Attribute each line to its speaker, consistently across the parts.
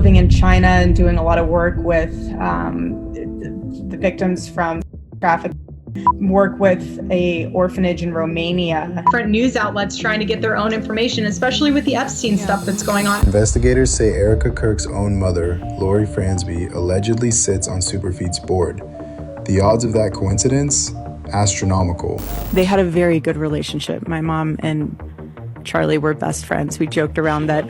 Speaker 1: living in China and doing a lot of work with the victims from trafficking. Work with a orphanage in Romania. Different news outlets trying to get their own information, especially with the Epstein stuff that's going on.
Speaker 2: Investigators say Erika Kirk's own mother, Lori Frantzve, allegedly sits on Superfeed's board. The odds of that coincidence? Astronomical.
Speaker 3: They had a very good relationship. My mom and Charlie were best friends. We joked around that,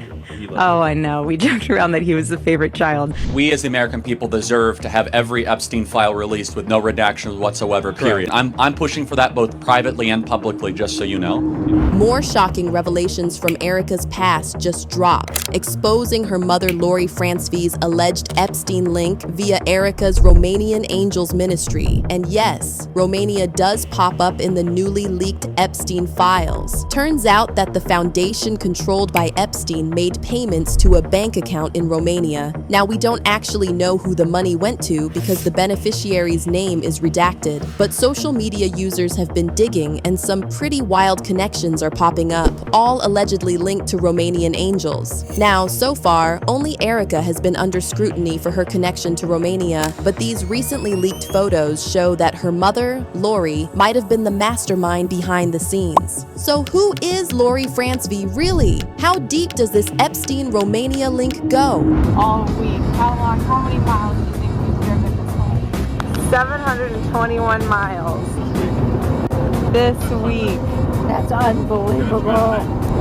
Speaker 3: we joked around that he was the favorite child.
Speaker 4: We as the American people deserve to have every Epstein file released with no redactions whatsoever, period. I'm pushing for that both privately and publicly, just so you know.
Speaker 5: More shocking revelations from Erika's past just dropped, exposing her mother Lori Frantzve's alleged Epstein link via Erika's Romanian Angels ministry. And yes, Romania does pop up in the newly leaked Epstein files. Turns out that the foundation controlled by Epstein made payments to a bank account in Romania. Now, we don't actually know who the money went to because the beneficiary's name is redacted, but social media users have been digging and some pretty wild connections are popping up, all allegedly linked to Romanian Angels. Now, so far, only Erika has been under scrutiny for her connection to Romania, but these recently leaked photos show that her mother, Lori, might have been the mastermind behind the scenes. So who is Lori Frantzve really? How deep does this Epstein Romania link go?
Speaker 3: All week. How many miles do you think we've driven this week? 721 miles. This week. That's unbelievable.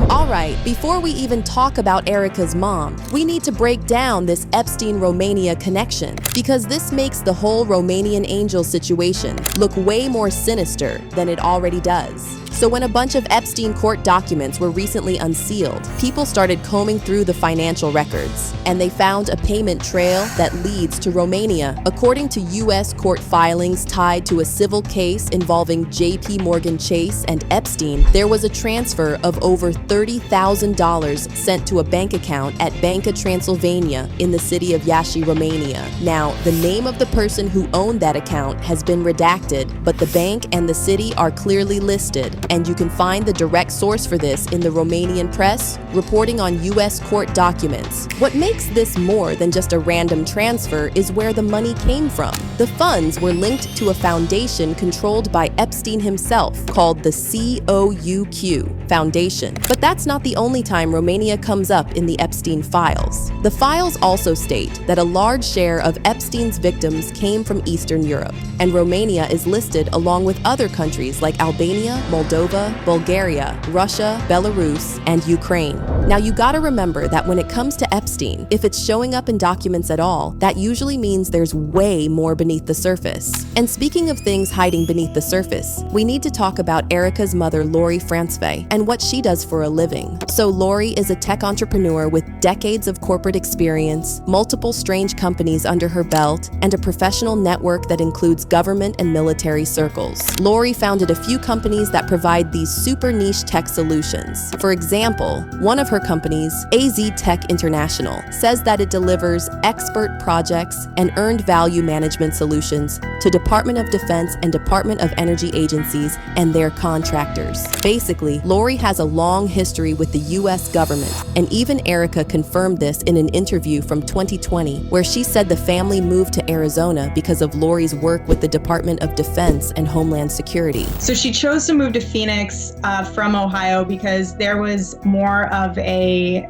Speaker 5: All right, before we even talk about Erika's mom, we need to break down this Epstein-Romania connection, because this makes the whole Romanian Angel situation look way more sinister than it already does. So when a bunch of Epstein court documents were recently unsealed, people started combing through the financial records, and they found a payment trail that leads to Romania. According to U.S. court filings tied to a civil case involving JP Morgan Chase and Epstein, there was a transfer of over $30,000 sent to a bank account at Banca Transylvania in the city of Iași, Romania. Now, the name of the person who owned that account has been redacted, but the bank and the city are clearly listed, and you can find the direct source for this in the Romanian press, reporting on U.S. court documents. What makes this more than just a random transfer is where the money came from. The funds were linked to a foundation controlled by Epstein himself, called the COUQ Foundation. But that's not the only time Romania comes up in the Epstein files. The files also state that a large share of Epstein's victims came from Eastern Europe, and Romania is listed along with other countries like Albania, Moldova, Bulgaria, Russia, Belarus, and Ukraine. Now, you gotta remember that when it comes to Epstein, if it's showing up in documents at all, that usually means there's way more beneath the surface. And speaking of things hiding beneath the surface, we need to talk about Erika's mother, Lori Frantzve, and what she does for a living. So Lori is a tech entrepreneur with decades of corporate experience, multiple strange companies under her belt, and a professional network that includes government and military circles. Lori founded a few companies that provide these super niche tech solutions. For example, one of her companies, AZ Tech International, says that it delivers expert projects and earned value management solutions to Department of Defense and Department of Energy agencies and their contractors. Basically, Lori has a long history with the U.S. government, and even Erika confirmed this in an interview from 2020, where she said the family moved to Arizona because of Lori's work with the Department of Defense and Homeland Security.
Speaker 1: So she chose to move to Phoenix from Ohio because there was more of an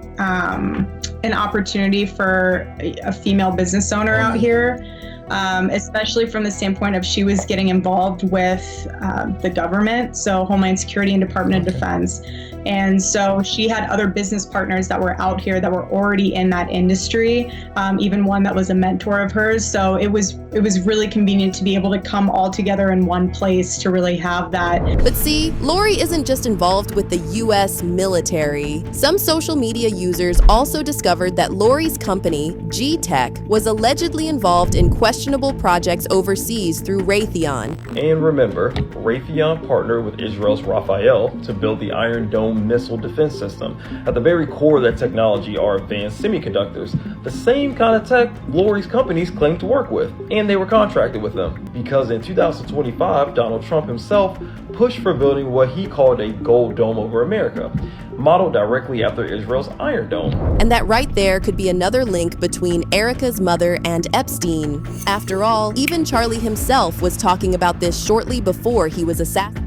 Speaker 1: opportunity for a female business owner out here, especially from the standpoint of she was getting involved with the government, so Homeland Security and Department of Defense. And so she had other business partners that were out here that were already in that industry, even one that was a mentor of hers. So it was really convenient to be able to come all together in one place to really have that.
Speaker 5: But see, Lori isn't just involved with the U.S. military. Some social media users also discovered that Lori's company, G-Tech, was allegedly involved in questionable projects overseas through Raytheon.
Speaker 6: And remember, Raytheon partnered with Israel's Rafael to build the Iron Dome missile defense system. At the very core of that technology are advanced semiconductors, the same kind of tech Lori's companies claim to work with, and they were contracted with them because in 2025, Donald Trump himself pushed for building what he called a gold dome over America, modeled directly after Israel's Iron Dome.
Speaker 5: And that right there could be another link between Erika's mother and Epstein. After all, even Charlie himself was talking about this shortly before he was assassinated.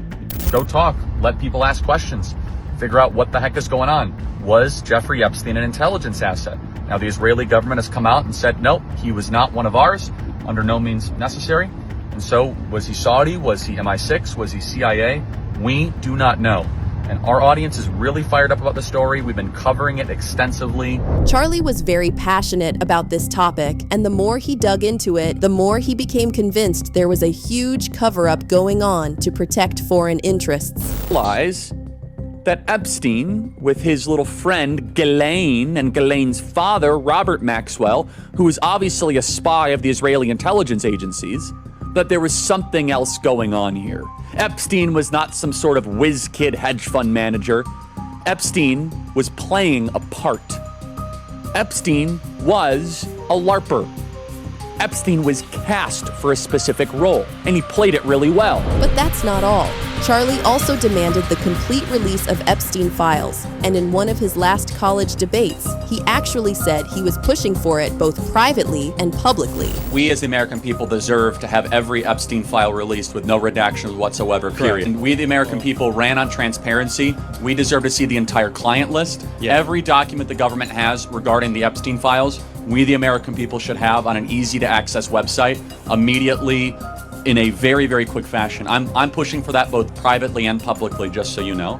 Speaker 4: Go talk. Let people ask questions. Figure out what the heck is going on. Was Jeffrey Epstein an intelligence asset? Now, the Israeli government has come out and said, nope, he was not one of ours, under no means necessary. And so, was he Saudi? Was he MI6? Was he CIA? We do not know. And our audience is really fired up about the story. We've been covering it extensively.
Speaker 5: Charlie was very passionate about this topic, and the more he dug into it, the more he became convinced there was a huge cover-up going on to protect foreign interests.
Speaker 4: Lies that Epstein, with his little friend Ghislaine and Ghislaine's father, Robert Maxwell, who is obviously a spy of the Israeli intelligence agencies, that there was something else going on here. Epstein was not some sort of whiz-kid hedge fund manager. Epstein was playing a part. Epstein was a LARPer. Epstein was cast for a specific role, and he played it really well.
Speaker 5: But that's not all. Charlie also demanded the complete release of Epstein files, and in one of his last college debates, he actually said he was pushing for it both privately and publicly.
Speaker 4: We as the American people deserve to have every Epstein file released with no redactions whatsoever, period. And we the American people ran on transparency. We deserve to see the entire client list. Yeah. Every document the government has regarding the Epstein files, we the American people should have on an easy to access website immediately in a very, very quick fashion. I'm pushing for that both privately and publicly, just so you know.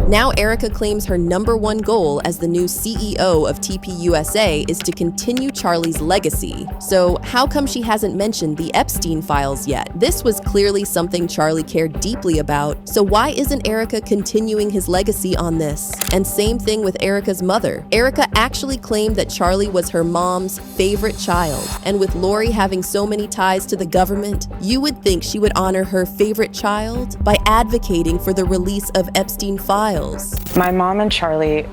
Speaker 5: Now Erika claims her #1 goal as the new CEO of TPUSA is to continue Charlie's legacy. So how come she hasn't mentioned the Epstein files yet? This was clearly something Charlie cared deeply about, so why isn't Erika continuing his legacy on this? And same thing with Erika's mother. Erika actually claimed that Charlie was her mom's favorite child, and with Lori having so many ties to the government, you would think she would honor her favorite child by advocating for the release of Epstein files.
Speaker 7: My mom and Charlie,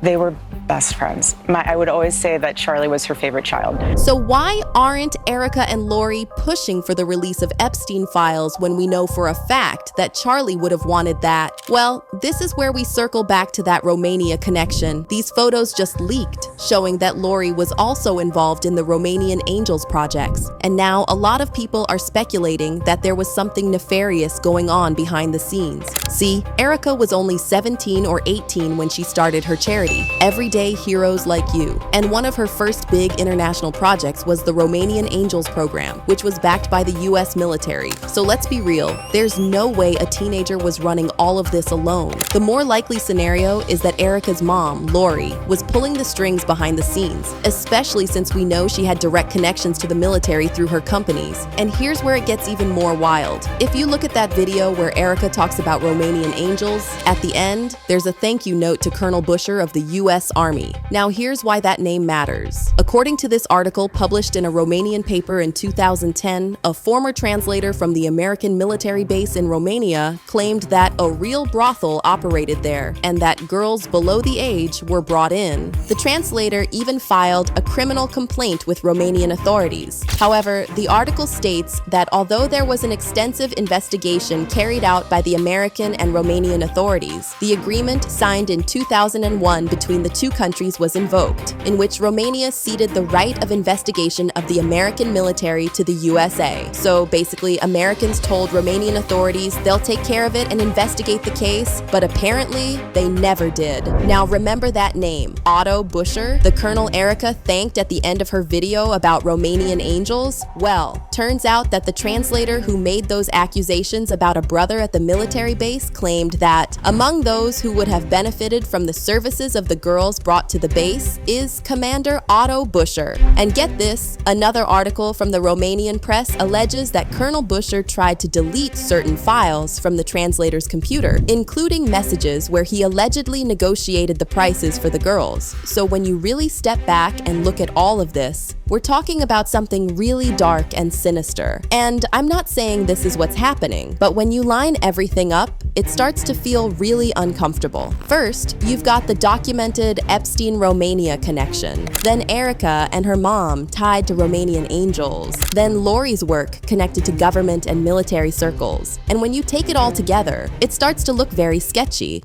Speaker 7: they were best friends. I would always say that Charlie was her favorite child.
Speaker 5: So why aren't Erika and Lori pushing for the release of Epstein files when we know for a fact that Charlie would have wanted that? Well, this is where we circle back to that Romania connection. These photos just leaked, showing that Lori was also involved in the Romanian Angels projects. And now a lot of people are speculating that there was something nefarious going on behind the scenes. See, Erika was only 17 or 18 when she started her charity, Everyday Heroes Like You. And one of her first big international projects was the Romanian Angels program, which was backed by the US military. So let's be real, there's no way a teenager was running all of this alone. The more likely scenario is that Erika's mom, Lori, was pulling the strings behind the scenes, especially since we know she had direct connections to the military through her companies. And here's where it gets even more wild. If you look at that video where Erika talks about Romanian Angels, at the end, there's a thank you note to Colonel Busher of the US Army. Now here's why that name matters. According to this article published in a Romanian paper in 2010, a former translator from the American military base in Romania claimed that a real brothel operated there and that girls below the age were brought in. The translator even filed a criminal complaint with Romanian authorities. However, the article states that although there was an extensive investigation carried out by the American and Romanian authorities, the agreement signed in 2001 between the two countries was invoked, in which Romania ceded the right of investigation of the American military to the USA. So basically, Americans told Romanian authorities they'll take care of it and investigate the case, but apparently they never did. Now remember that name, Otto Busher, the Colonel Erika thanked at the end of her video about Romanian Angels? Well, turns out that the translator who made those accusations about a brother at the military base claimed that among those who would have benefited from the services of the girls brought to the base is Commander Otto Busher. And get this, another article from the Romanian press alleges that Colonel Busher tried to delete certain files from the translator's computer, including messages where he allegedly negotiated the prices for the girls. So when you really step back and look at all of this, We're talking about something really dark and sinister. And I'm not saying this is what's happening, but when you line everything up, it starts to feel really uncomfortable. First, you've got the documented Epstein Romania connection, then Erika and her mom tied to Romanian Angels, then Lori's work connected to government and military circles. And when you take it all together, it starts to look very sketchy.